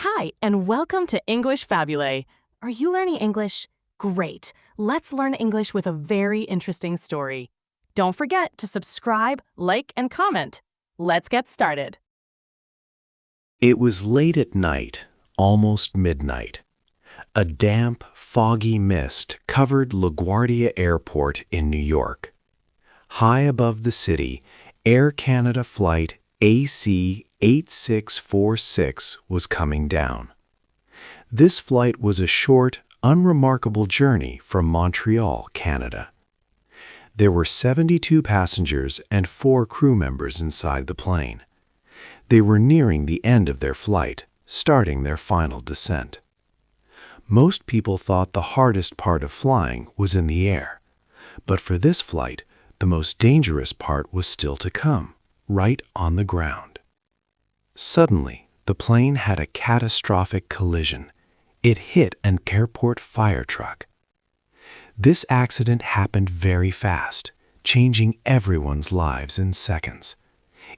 Hi, and welcome to English-Fabule. Are you learning English? Great. Let's learn English with a very interesting story. Don't forget to subscribe, like, and comment. Let's get started. It was late at night, almost midnight. A damp, foggy mist covered LaGuardia Airport in New York. High above the city, Air Canada flight AC 8646 was coming down. This flight was a short, unremarkable journey from Montreal, Canada. There were 72 passengers and 4 crew members inside the plane. They were nearing the end of their flight, starting their final descent. Most people thought the hardest part of flying was in the air, but for this flight, the most dangerous part was still to come, right on the ground. Suddenly, the plane had a catastrophic collision. It hit an airport fire truck. This accident happened very fast, changing everyone's lives in seconds.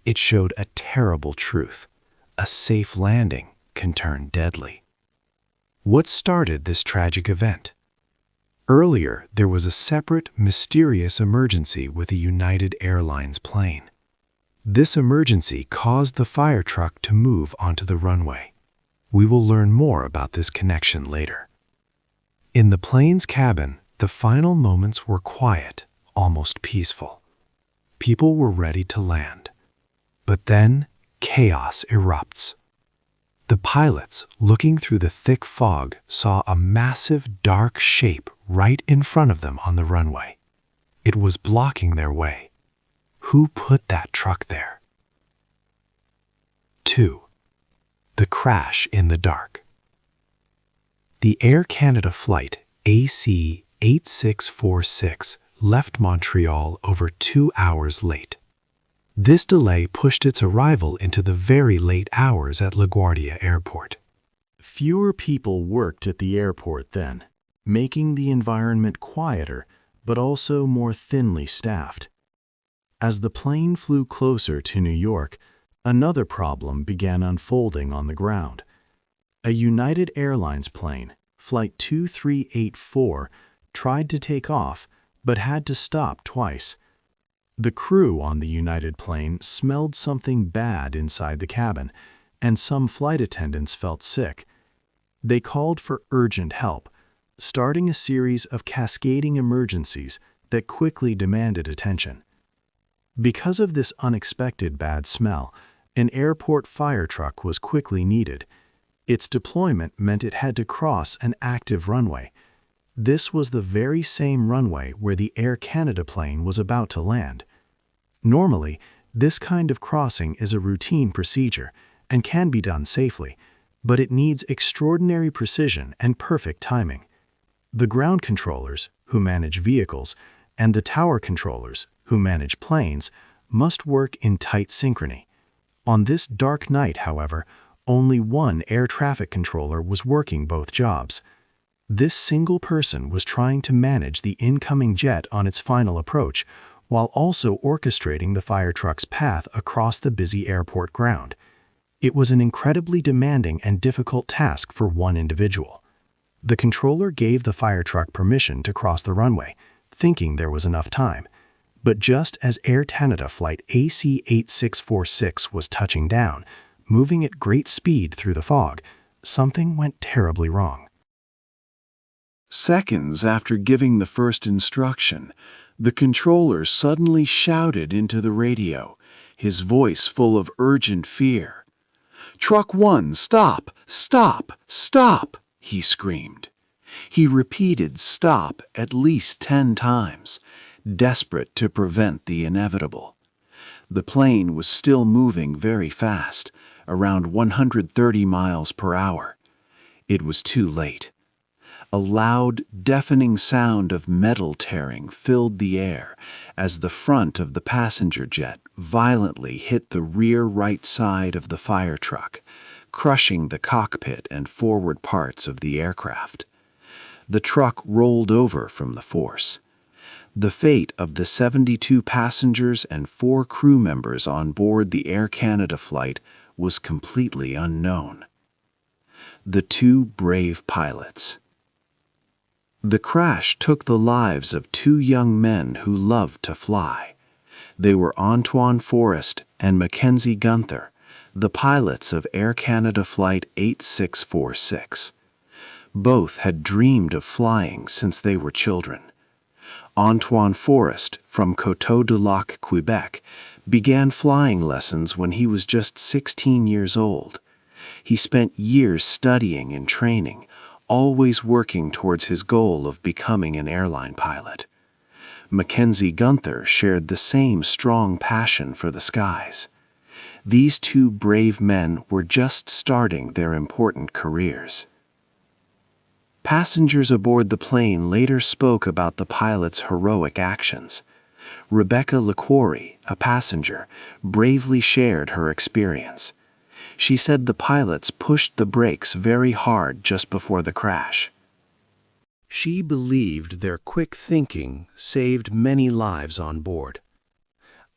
It showed a terrible truth. A safe landing can turn deadly. What started this tragic event? Earlier, there was a separate, mysterious emergency with a United Airlines plane. This emergency caused the fire truck to move onto the runway. We will learn more about this connection later. In the plane's cabin, the final moments were quiet, almost peaceful. People were ready to land. But then, chaos erupts. The pilots, looking through the thick fog, saw a massive, dark shape right in front of them on the runway. It was blocking their way. Who put that truck there? 2. The crash in the dark. The Air Canada flight AC 8646 left Montreal over 2 hours late. This delay pushed its arrival into the very late hours at LaGuardia Airport. Fewer people worked at the airport then, making the environment quieter but also more thinly staffed. As the plane flew closer to New York, another problem began unfolding on the ground. A United Airlines plane, Flight 2384, tried to take off but had to stop twice. The crew on the United plane smelled something bad inside the cabin, and some flight attendants felt sick. They called for urgent help, starting a series of cascading emergencies that quickly demanded attention. Because of this unexpected bad smell, an airport fire truck was quickly needed. Its deployment meant it had to cross an active runway. This was the very same runway where the Air Canada plane was about to land. Normally, this kind of crossing is a routine procedure and can be done safely, but it needs extraordinary precision and perfect timing. The ground controllers, who manage vehicles, and the tower controllers, who manage planes, must work in tight synchrony. On this dark night, however, only one air traffic controller was working both jobs. This single person was trying to manage the incoming jet on its final approach, while also orchestrating the fire truck's path across the busy airport ground. It was an incredibly demanding and difficult task for one individual. The controller gave the fire truck permission to cross the runway, thinking there was enough time. But just as Air Canada flight AC 8646 was touching down, moving at great speed through the fog, something went terribly wrong. Seconds after giving the first instruction, the controller suddenly shouted into the radio, his voice full of urgent fear. "Truck 1, stop! Stop! Stop!" he screamed. He repeated stop at least 10 times, desperate to prevent the inevitable. The plane was still moving very fast, around 130 miles per hour. It was too late. A loud, deafening sound of metal tearing filled the air as the front of the passenger jet violently hit the rear right side of the fire truck, crushing the cockpit and forward parts of the aircraft. The truck rolled over from the force. The fate of the 72 passengers and 4 crew members on board the Air Canada flight was completely unknown. the two brave pilots. The crash took the lives of two young men who loved to fly. They were Antoine Forrest and Mackenzie Gunther, the pilots of Air Canada Flight 8646. Both had dreamed of flying since they were children. Antoine Forrest, from Coteau-du-Lac, Quebec, began flying lessons when he was just 16 years old. He spent years studying and training, always working towards his goal of becoming an airline pilot. Mackenzie Gunther shared the same strong passion for the skies. These two brave men were just starting their important careers. Passengers aboard the plane later spoke about the pilots' heroic actions. Rebecca LaQuarrie, a passenger, bravely shared her experience. She said the pilots pushed the brakes very hard just before the crash. She believed their quick thinking saved many lives on board.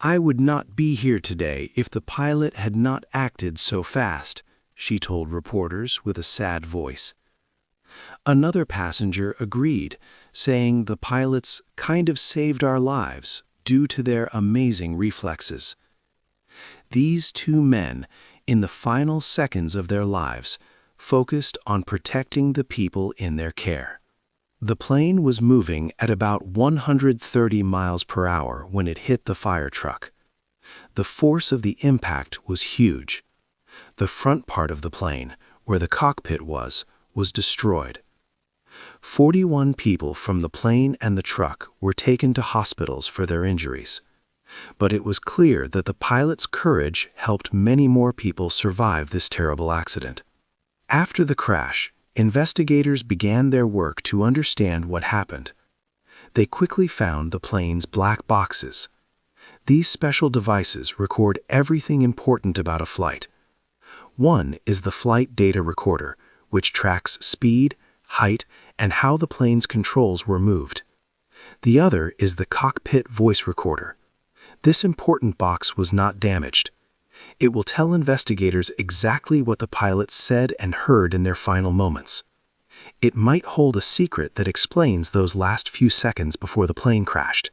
"I would not be here today if the pilot had not acted so fast," she told reporters with a sad voice. Another passenger agreed, saying the pilots kind of saved our lives due to their amazing reflexes. These two men, in the final seconds of their lives, focused on protecting the people in their care. The plane was moving at about 130 miles per hour when it hit the fire truck. The force of the impact was huge. The front part of the plane, where the cockpit was destroyed. 41 people from the plane and the truck were taken to hospitals for their injuries. But it was clear that the pilot's courage helped many more people survive this terrible accident. After the crash, investigators began their work to understand what happened. They quickly found the plane's black boxes. These special devices record everything important about a flight. One is the flight data recorder, which tracks speed, height, and how the plane's controls were moved. The other is the cockpit voice recorder. This important box was not damaged. It will tell investigators exactly what the pilots said and heard in their final moments. It might hold a secret that explains those last few seconds before the plane crashed.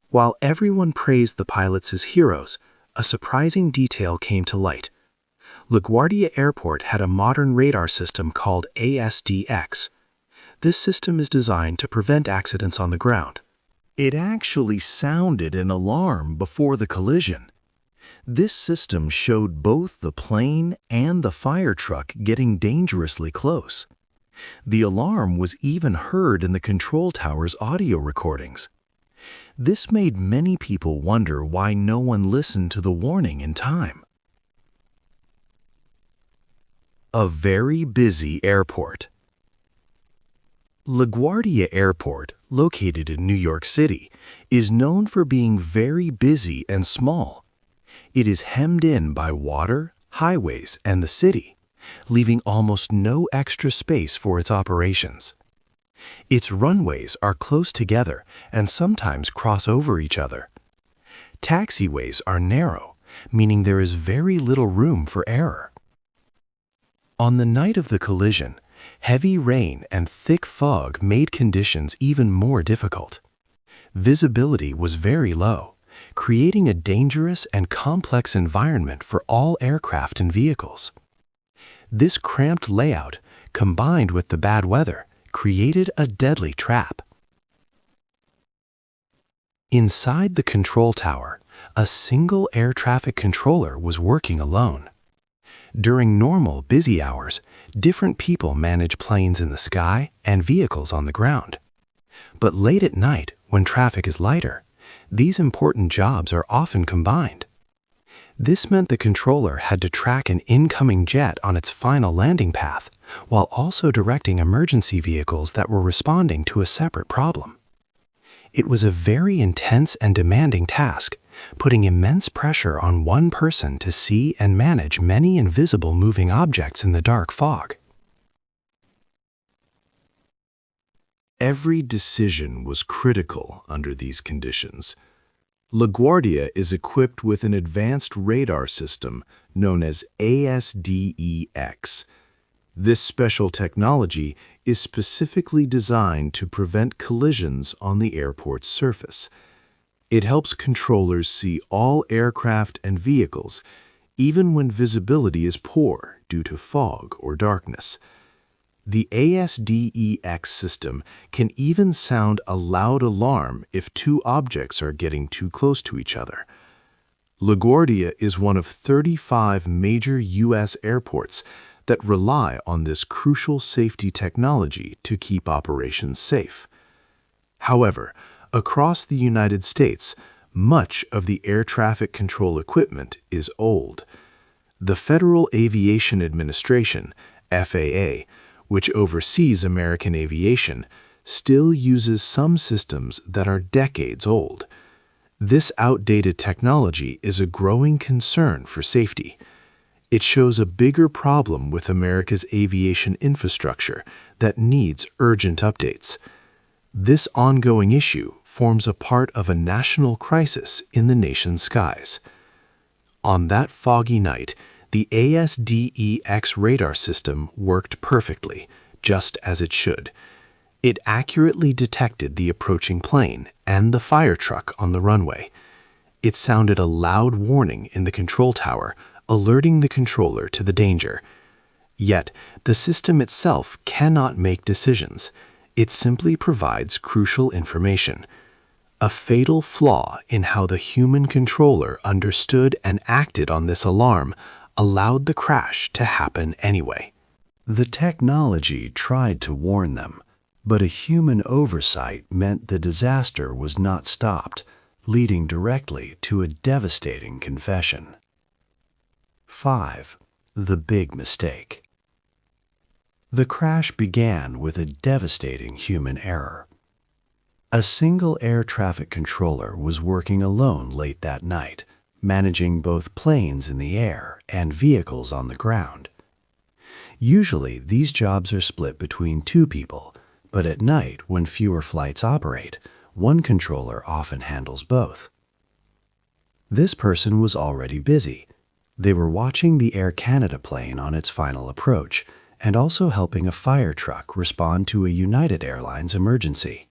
While everyone praised the pilots as heroes, a surprising detail came to light. LaGuardia Airport had a modern radar system called ASDX. This system is designed to prevent accidents on the ground. It actually sounded an alarm before the collision. This system showed both the plane and the fire truck getting dangerously close. The alarm was even heard in the control tower's audio recordings. This made many people wonder why no one listened to the warning in time. A very busy airport. LaGuardia Airport, located in New York City, is known for being very busy and small. It is hemmed in by water, highways, and the city, leaving almost no extra space for its operations. Its runways are close together and sometimes cross over each other. Taxiways are narrow, meaning there is very little room for error. On the night of the collision, heavy rain and thick fog made conditions even more difficult. Visibility was very low, creating a dangerous and complex environment for all aircraft and vehicles. This cramped layout, combined with the bad weather, created a deadly trap. Inside the control tower, a single air traffic controller was working alone. During normal, busy hours, different people manage planes in the sky and vehicles on the ground. But late at night, when traffic is lighter, these important jobs are often combined. This meant the controller had to track an incoming jet on its final landing path, while also directing emergency vehicles that were responding to a separate problem. It was a very intense and demanding task, putting immense pressure on one person to see and manage many invisible moving objects in the dark fog. Every decision was critical under these conditions. LaGuardia is equipped with an advanced radar system known as ASDEX. This special technology is specifically designed to prevent collisions on the airport's surface. It helps controllers see all aircraft and vehicles, even when visibility is poor due to fog or darkness. The ASDEX system can even sound a loud alarm if two objects are getting too close to each other. LaGuardia is one of 35 major U.S. airports that rely on this crucial safety technology to keep operations safe. However, across the United States, much of the air traffic control equipment is old. The Federal Aviation Administration, FAA, which oversees American aviation, still uses some systems that are decades old. This outdated technology is a growing concern for safety. It shows a bigger problem with America's aviation infrastructure that needs urgent updates. This ongoing issue forms a part of a national crisis in the nation's skies. On that foggy night, the ASDEX radar system worked perfectly, just as it should. It accurately detected the approaching plane and the fire truck on the runway. It sounded a loud warning in the control tower, alerting the controller to the danger. Yet, the system itself cannot make decisions. It simply provides crucial information. A fatal flaw in how the human controller understood and acted on this alarm allowed the crash to happen anyway. The technology tried to warn them, but a human oversight meant the disaster was not stopped, leading directly to a devastating confession. 5. The big mistake. The crash began with a devastating human error. A single air traffic controller was working alone late that night, managing both planes in the air and vehicles on the ground. Usually, these jobs are split between two people, but at night, when fewer flights operate, one controller often handles both. This person was already busy. They were watching the Air Canada plane on its final approach and also helping a fire truck respond to a United Airlines emergency.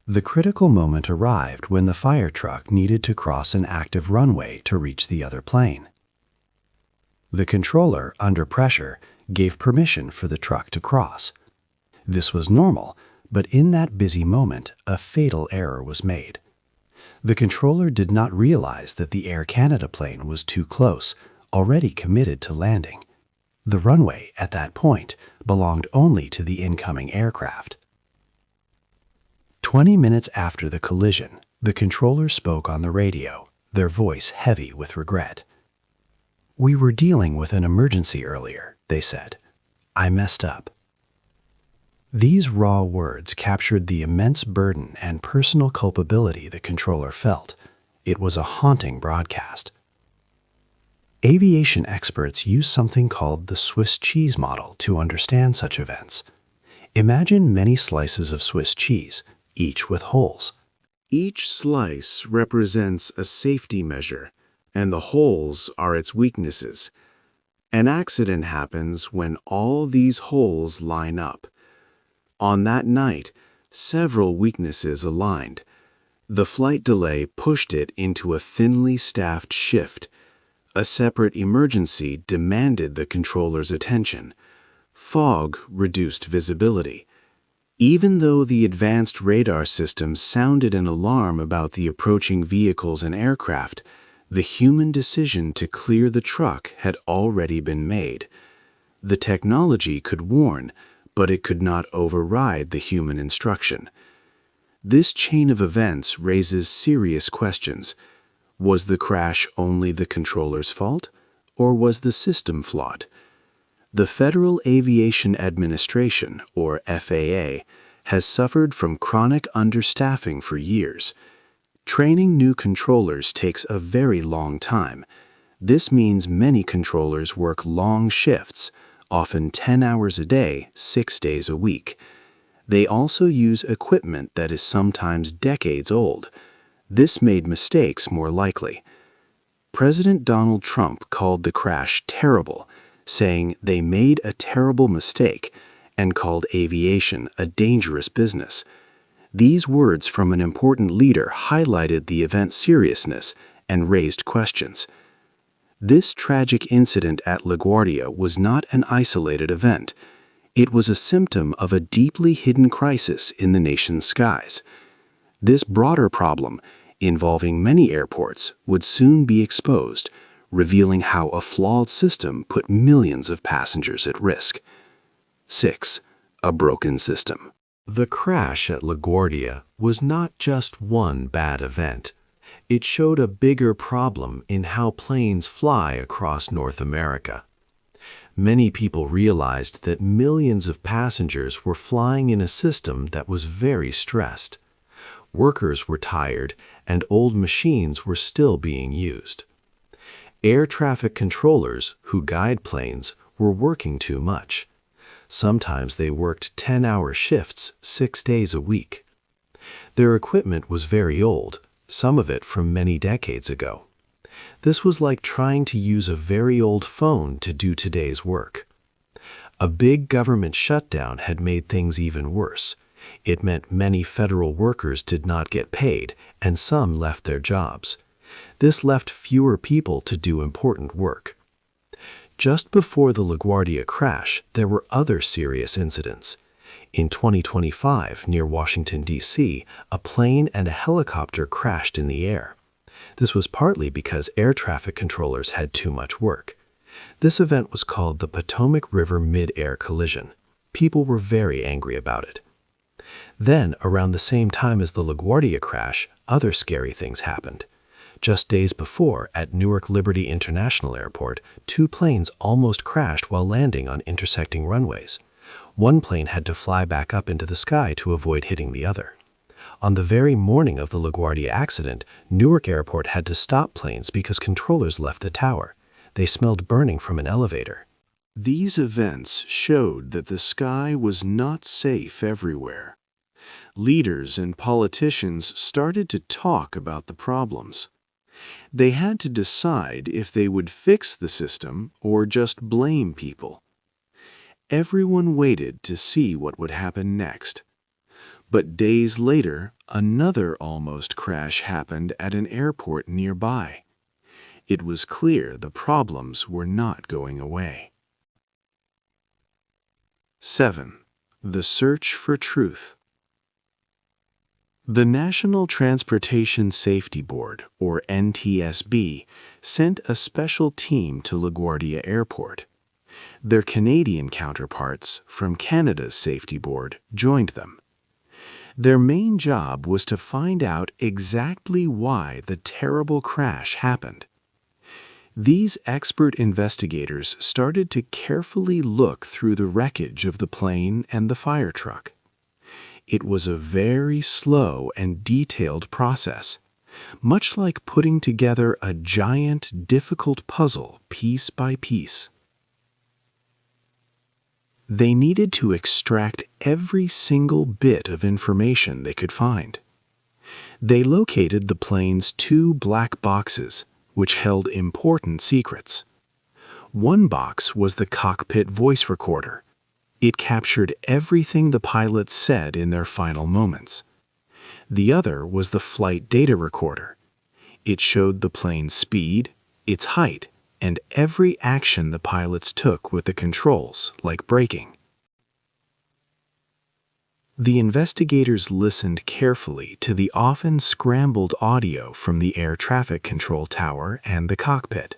The critical moment arrived when the fire truck needed to cross an active runway to reach the other plane. The controller, under pressure, gave permission for the truck to cross. This was normal, but in that busy moment, a fatal error was made. The controller did not realize that the Air Canada plane was too close, already committed to landing. The runway, at that point, belonged only to the incoming aircraft. 20 minutes after the collision, the controller spoke on the radio, their voice heavy with regret. "We were dealing with an emergency earlier," they said. "I messed up." These raw words captured the immense burden and personal culpability the controller felt. It was a haunting broadcast. Aviation experts use something called the Swiss cheese model to understand such events. Imagine many slices of Swiss cheese, each with holes. Each slice represents a safety measure, and the holes are its weaknesses. An accident happens when all these holes line up. On that night, several weaknesses aligned. The flight delay pushed it into a thinly staffed shift. A separate emergency demanded the controller's attention. Fog reduced visibility. Even though the advanced radar system sounded an alarm about the approaching vehicles and aircraft, the human decision to clear the truck had already been made. The technology could warn, but it could not override the human instruction. This chain of events raises serious questions. Was the crash only the controller's fault, or was the system flawed? The Federal Aviation Administration, or FAA, has suffered from chronic understaffing for years. Training new controllers takes a very long time. This means many controllers work long shifts, often 10 hours a day, 6 days a week. They also use equipment that is sometimes decades old. This made mistakes more likely. President Donald Trump called the crash terrible, saying they made a terrible mistake and called aviation a dangerous business. These words from an important leader highlighted the event's seriousness and raised questions. This tragic incident at LaGuardia was not an isolated event. It was a symptom of a deeply hidden crisis in the nation's skies. This broader problem, involving many airports, would soon be exposed, revealing how a flawed system put millions of passengers at risk. 6. A broken system. The crash at LaGuardia was not just one bad event. It showed a bigger problem in how planes fly across North America. Many people realized that millions of passengers were flying in a system that was very stressed. Workers were tired, and old machines were still being used. Air traffic controllers, who guide planes, were working too much. Sometimes they worked 10-hour shifts 6 days a week. Their equipment was very old, some of it from many decades ago. This was like trying to use a very old phone to do today's work. A big government shutdown had made things even worse. It meant many federal workers did not get paid, and some left their jobs. This left fewer people to do important work. Just before the LaGuardia crash, there were other serious incidents. In 2025, near Washington, D.C., a plane and a helicopter crashed in the air. This was partly because air traffic controllers had too much work. This event was called the Potomac River Mid-Air Collision. People were very angry about it. Then, around the same time as the LaGuardia crash, other scary things happened. Just days before, at Newark Liberty International Airport, 2 planes almost crashed while landing on intersecting runways. One plane had to fly back up into the sky to avoid hitting the other. On the very morning of the LaGuardia accident, Newark Airport had to stop planes because controllers left the tower. They smelled burning from an elevator. These events showed that the sky was not safe everywhere. Leaders and politicians started to talk about the problems. They had to decide if they would fix the system or just blame people. Everyone waited to see what would happen next. But days later, another almost crash happened at an airport nearby. It was clear the problems were not going away. 7. The search for truth. The National Transportation Safety Board, or NTSB, sent a special team to LaGuardia Airport. Their Canadian counterparts from Canada's Safety Board joined them. Their main job was to find out exactly why the terrible crash happened. These expert investigators started to carefully look through the wreckage of the plane and the fire truck. It was a very slow and detailed process, much like putting together a giant, difficult puzzle piece by piece. They needed to extract every single bit of information they could find. They located the plane's 2 black boxes, which held important secrets. One box was the cockpit voice recorder. It captured everything the pilots said in their final moments. The other was the flight data recorder. It showed the plane's speed, its height, and every action the pilots took with the controls, like braking. The investigators listened carefully to the often scrambled audio from the air traffic control tower and the cockpit.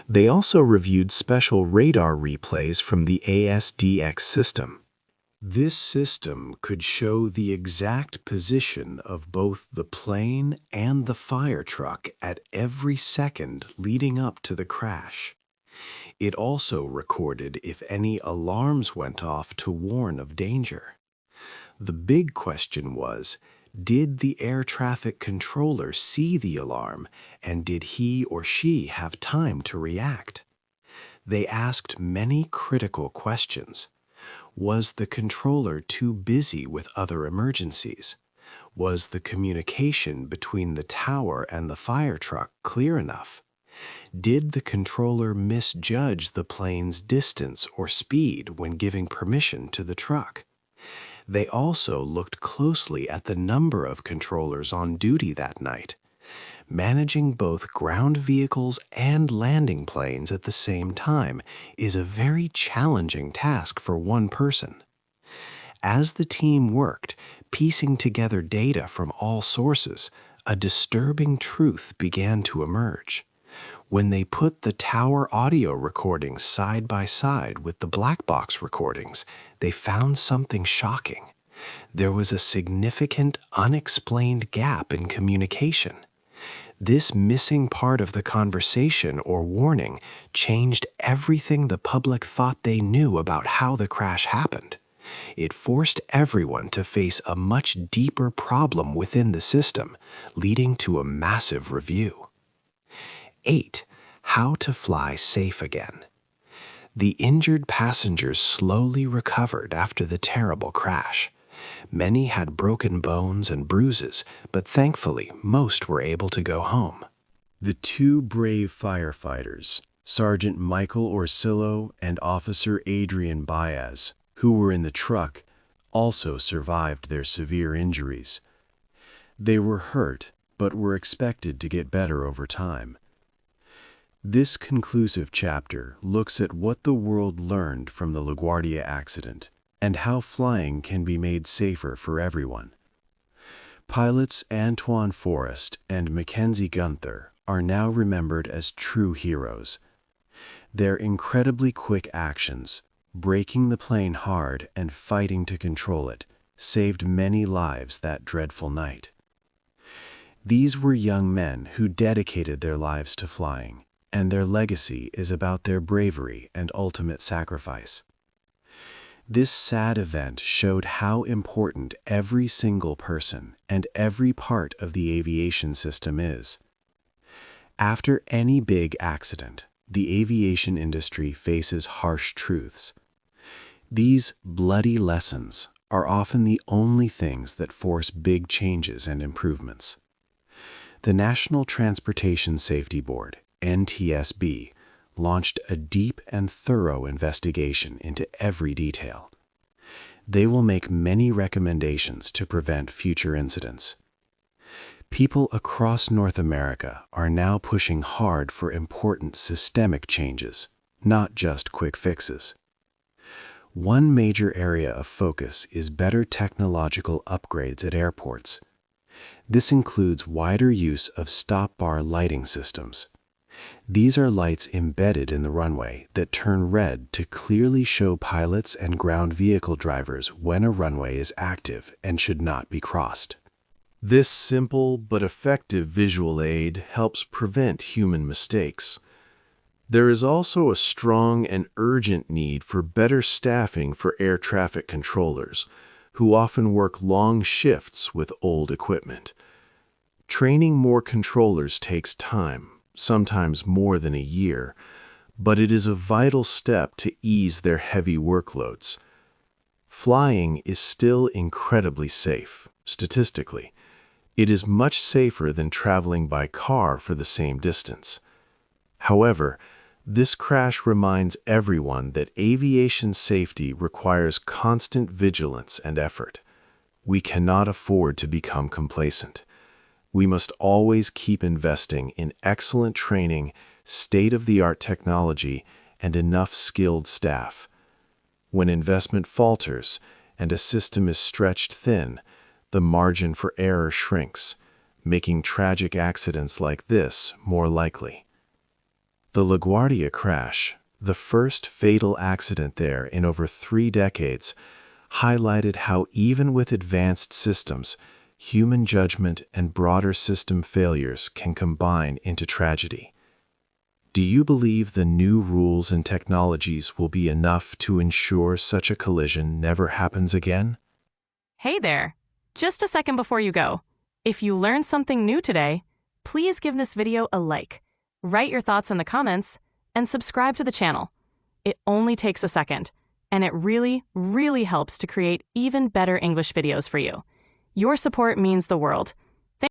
They also reviewed special radar replays from the ASDX system. This system could show the exact position of both the plane and the fire truck at every second leading up to the crash. It also recorded if any alarms went off to warn of danger. The big question was, did the air traffic controller see the alarm, and did he or she have time to react? They asked many critical questions. Was the controller too busy with other emergencies? Was the communication between the tower and the fire truck clear enough? Did the controller misjudge the plane's distance or speed when giving permission to the truck? They also looked closely at the number of controllers on duty that night. Managing both ground vehicles and landing planes at the same time is a very challenging task for one person. As the team worked, piecing together data from all sources, a disturbing truth began to emerge. When they put the tower audio recordings side by side with the black box recordings, they found something shocking. There was a significant, unexplained gap in communication. This missing part of the conversation or warning changed everything the public thought they knew about how the crash happened. It forced everyone to face a much deeper problem within the system, leading to a massive review. 8. How to fly safe again. The injured passengers slowly recovered after the terrible crash. Many had broken bones and bruises, but thankfully most were able to go home. The two brave firefighters, Sergeant Michael Orsillo and Officer Adrian Baez, who were in the truck, also survived their severe injuries. They were hurt, but were expected to get better over time. This conclusive chapter looks at what the world learned from the LaGuardia accident and how flying can be made safer for everyone. Pilots Antoine Forrest and Mackenzie Gunther are now remembered as true heroes. Their incredibly quick actions, braking the plane hard and fighting to control it, saved many lives that dreadful night. These were young men who dedicated their lives to flying, and their legacy is about their bravery and ultimate sacrifice. This sad event showed how important every single person and every part of the aviation system is. After any big accident, the aviation industry faces harsh truths. These bloody lessons are often the only things that force big changes and improvements. The National Transportation Safety Board, NTSB, launched a deep and thorough investigation into every detail. They will make many recommendations to prevent future incidents. People across North America are now pushing hard for important systemic changes, not just quick fixes. One major area of focus is better technological upgrades at airports. This includes wider use of stop bar lighting systems. These are lights embedded in the runway that turn red to clearly show pilots and ground vehicle drivers when a runway is active and should not be crossed. This simple but effective visual aid helps prevent human mistakes. There is also a strong and urgent need for better staffing for air traffic controllers, who often work long shifts with old equipment. Training more controllers takes time, sometimes more than a year, but it is a vital step to ease their heavy workloads. Flying is still incredibly safe, statistically. It is much safer than traveling by car for the same distance. However, this crash reminds everyone that aviation safety requires constant vigilance and effort. We cannot afford to become complacent. We must always keep investing in excellent training, state-of-the-art technology, and enough skilled staff. When investment falters and a system is stretched thin, the margin for error shrinks, making tragic accidents like this more likely. The LaGuardia crash, the first fatal accident there in over 3 decades, highlighted how even with advanced systems, human judgment and broader system failures can combine into tragedy. Do you believe the new rules and technologies will be enough to ensure such a collision never happens again? Hey there! Just a second before you go. If you learned something new today, please give this video a like, write your thoughts in the comments, and subscribe to the channel. It only takes a second, and it really, really helps to create even better English videos for you. Your support means the world.